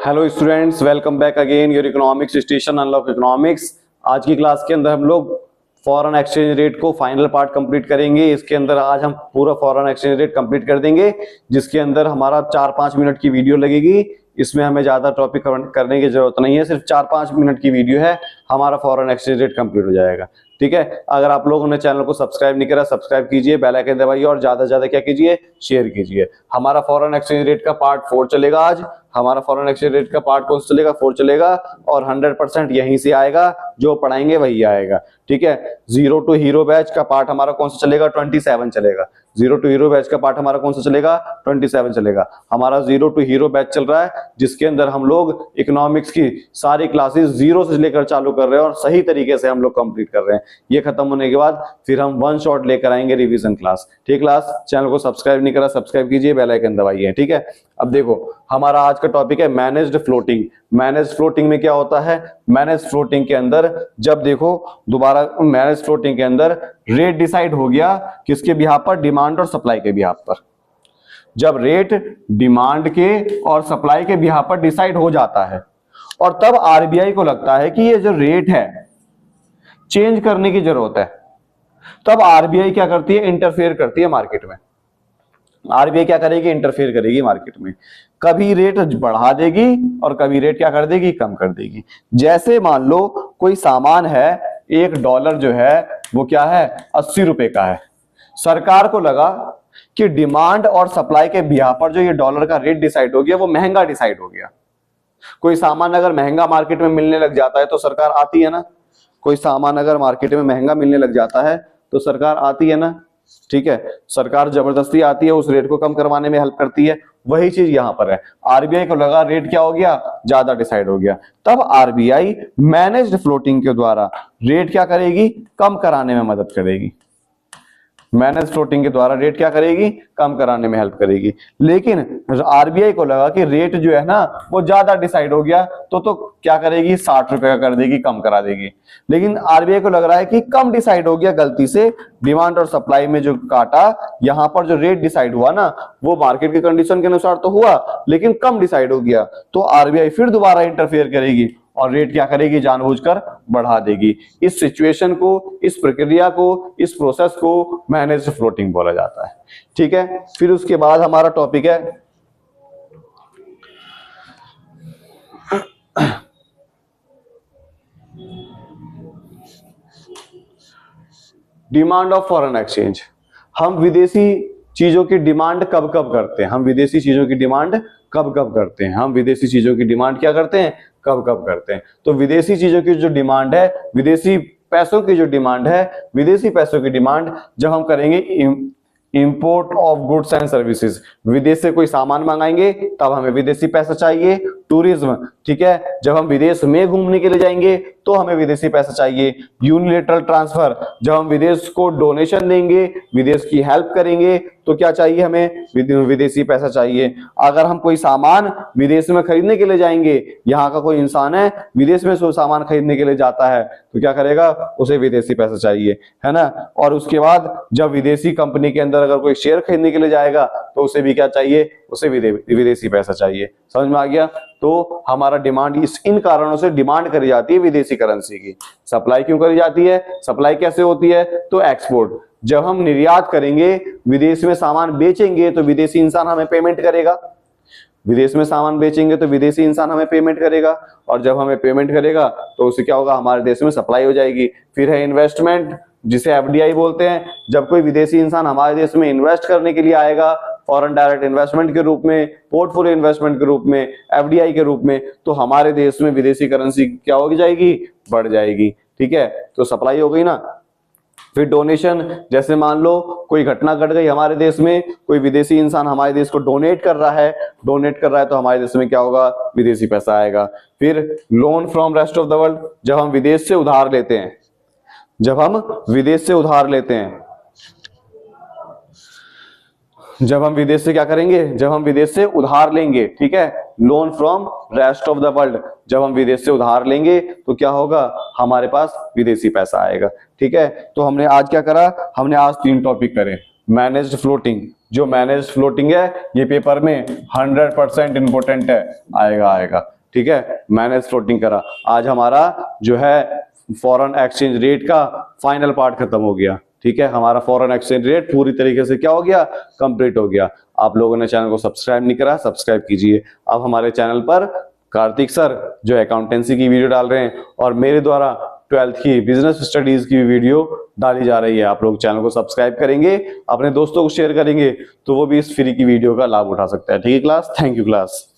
Hello students, welcome back again your economics station unlock economics. आज की class के अंदर हम लोग फॉरेन एक्सचेंज रेट को फाइनल पार्ट कंप्लीट करेंगे। इसके अंदर आज हम पूरा फॉरेन एक्सचेंज रेट कंप्लीट कर देंगे, जिसके अंदर हमारा 4-5 मिनट की वीडियो लगेगी। इसमें हमें ज्यादा टॉपिक करने की जरूरत नहीं है, सिर्फ 4-5 मिनट की वीडियो है, हमारा फॉरेन एक्सचेंज रेट कंप्लीट हो जाएगा। ठीक है, अगर आप लोगों ने चैनल को सब्सक्राइब नहीं करा, सब्सक्राइब कीजिए, बेल आइकन दबाइए और ज्यादा से ज्यादा क्या कीजिए, शेयर कीजिए। हमारा फॉरेन एक्सचेंज रेट का पार्ट 4 चलेगा आज। हमारा फॉरेन एक्सचेंज रेट का पार्ट कौन सा चलेगा? 4 चलेगा और 100% यहीं से आएगा, जो पढ़ाएंगे वही आएगा। ठीक है, जीरो टू हीरो बैच का पार्ट हमारा कौन सा चलेगा? 27 चलेगा। जीरो टू हीरो बैच का पार्ट हमारा कौन सा चलेगा? 27 चलेगा। हमारा जीरो टू हीरो बैच चल रहा है, जिसके अंदर हम लोग इकोनॉमिक्स की सारी क्लासेस जीरो से लेकर चालू कर रहे हैं और सही तरीके से हम लोग कंप्लीट कर रहे हैं। ये खत्म होने के बाद फिर हम वन शॉट लेकर आएंगे रिवीजन क्लास। ठीक क्लास, चैनल को सब्सक्राइब नहीं करा, सब्सक्राइब कीजिए, बेल आइकन दबाइए। ठीक है, अब देखो हमारा आज का टॉपिक है मैनेज्ड फ्लोटिंग। मैनेज्ड फ्लोटिंग में क्या होता है? मैनेज्ड फ्लोटिंग के अंदर जब देखो दोबारा मैनेज्ड फ्लोटिंग के अंदर रेट डिसाइड हो गया किसके बिहाफ पर? डिमांड और सप्लाई के बिहाफ पर। जब रेट डिमांड के और सप्लाई के बिहाफ पर डिसाइड हो जाता है और तब आरबीआई को लगता है कि ये जो रेट है चेंज करने की जरूरत है, तब आरबीआई क्या करती है? इंटरफेयर करती है मार्केट में। आरबीआई क्या करेगी? इंटरफेयर करेगी मार्केट में। कभी रेट बढ़ा देगी और कभी रेट क्या कर देगी? कम कर देगी। जैसे मान लो कोई सामान है, $1 जो है वो क्या है? 80 रुपए का है। सरकार को लगा कि डिमांड और सप्लाई के बिहाफ पर जो ये डॉलर का रेट डिसाइड हो गया वो महंगा डिसाइड हो गया। कोई सामान अगर महंगा मार्केट में मिलने लग जाता है तो सरकार आती है ना। कोई सामान अगर मार्केट में महंगा मिलने लग जाता है तो सरकार आती है ना। ठीक है, सरकार जबरदस्ती आती है, उस रेट को कम करवाने में हेल्प करती है। वही चीज यहां पर है। आरबीआई को लगा रेट क्या हो गया? ज्यादा डिसाइड हो गया, तब आरबीआई मैनेज्ड फ्लोटिंग के द्वारा रेट क्या करेगी? कम कराने में मदद करेगी। मैनेज फ्लोटिंग के द्वारा रेट क्या करेगी? कम कराने में हेल्प करेगी। लेकिन आरबीआई को लगा कि रेट जो है ना वो ज्यादा डिसाइड हो गया, तो क्या करेगी? 60 रुपए का कर देगी, कम करा देगी। लेकिन आरबीआई को लग रहा है कि कम डिसाइड हो गया, गलती से डिमांड और सप्लाई में जो काटा, यहां पर जो रेट डिसाइड हुआ ना वो मार्केट के कंडीशन के अनुसार तो हुआ लेकिन कम डिसाइड हो गया, तो आरबीआई फिर दोबारा इंटरफेयर करेगी और रेट क्या करेगी? जानबूझकर बढ़ा देगी। इस सिचुएशन को, इस प्रक्रिया को, इस प्रोसेस को मैनेज्ड फ्लोटिंग बोला जाता है। ठीक है, फिर उसके बाद हमारा टॉपिक है डिमांड ऑफ फॉरेन एक्सचेंज। हम विदेशी चीजों की डिमांड कब कब करते हैं? हम विदेशी चीजों की डिमांड कब कब करते हैं? हम विदेशी चीजों की डिमांड क्या करते हैं? कब कब करते हैं? तो विदेशी चीजों की जो डिमांड है, विदेशी पैसों की जो डिमांड है, विदेशी पैसों की डिमांड जब हम करेंगे import of goods and services, विदेश से कोई सामान मंगाएंगे तब हमें विदेशी पैसा चाहिए। टूरिज्म, ठीक है, जब हम विदेश में घूमने के लिए जाएंगे तो हमें विदेशी पैसा चाहिए। यूनिलेटरल ट्रांसफर, जब हम विदेश को डोनेशन देंगे, विदेश की हेल्प करेंगे तो क्या चाहिए? हमें विदेशी पैसा चाहिए। अगर हम कोई सामान विदेश में खरीदने के लिए जाएंगे, यहाँ का कोई इंसान है विदेश में सामान खरीदने के लिए जाता है तो क्या करेगा? उसे विदेशी पैसा चाहिए, है ना। और उसके बाद जब विदेशी कंपनी के अंदर अगर कोई शेयर खरीदने के लिए जाएगा तो उसे भी क्या चाहिए? उसे विदेशी पैसा चाहिए। समझ में आ गया? तो हमारा डिमांड इन कारणों से डिमांड करी जाती है विदेशी करेंसी की। सप्लाई क्यों करी जाती है? सप्लाई कैसे होती है? तो एक्सपोर्ट, जब हम निर्यात करेंगे, विदेश में सामान बेचेंगे तो विदेशी इंसान हमें पेमेंट करेगा। विदेश में सामान बेचेंगे तो विदेशी इंसान हमें पेमेंट करेगा और जब हमें पेमेंट करेगा तो उससे क्या होगा? हमारे देश में सप्लाई हो जाएगी। फिर है इन्वेस्टमेंट, जिसे एफडीआई बोलते हैं। जब कोई विदेशी इंसान हमारे देश में इन्वेस्ट करने के लिए आएगा, फॉरेन डायरेक्ट इन्वेस्टमेंट के रूप में, पोर्टफोलियो इन्वेस्टमेंट के रूप में, एफडीआई के रूप में, तो हमारे देश में विदेशी करेंसी क्या हो जाएगी? बढ़ जाएगी। ठीक है, तो सप्लाई हो गई ना। फिर डोनेशन, जैसे मान लो कोई घटना घट गई हमारे देश में, कोई विदेशी इंसान हमारे देश को डोनेट कर रहा है तो हमारे देश में क्या होगा? विदेशी पैसा आएगा। फिर loan from rest of the world, जब हम विदेश से उधार लेते हैं, जब हम विदेश से उधार लेते हैं, जब हम विदेश से क्या करेंगे? जब हम विदेश से उधार लेंगे, ठीक है, loan from rest of the world, जब हम विदेश से उधार लेंगे तो क्या होगा? हमारे पास विदेशी पैसा आएगा। ठीक है, तो हमने आज क्या करा? हमने आज 3 टॉपिक करे। मैनेज्ड फ्लोटिंग, जो मैनेज फ्लोटिंग है ये पेपर में 100% इंपोर्टेंट है, आएगा। ठीक है, मैनेज फ्लोटिंग करा। आज हमारा जो है फॉरेन एक्सचेंज रेट का फाइनल पार्ट खत्म हो गया। ठीक है, हमारा फॉरेन एक्सचेंज रेट पूरी तरीके से क्या हो गया, कंप्लीट हो गया। आप लोगों ने चैनल को सब्सक्राइब नहीं करा, सब्सक्राइब कीजिए। अब हमारे चैनल पर कार्तिक सर जो अकाउंटेंसी की वीडियो डाल रहे हैं और मेरे द्वारा 12th की बिजनेस स्टडीज की वीडियो डाली जा रही है। आप लोग चैनल को सब्सक्राइब करेंगे, अपने दोस्तों को शेयर करेंगे तो वो भी इस फ्री की वीडियो का लाभ उठा सकता है। ठीक है क्लास, थैंक यू क्लास।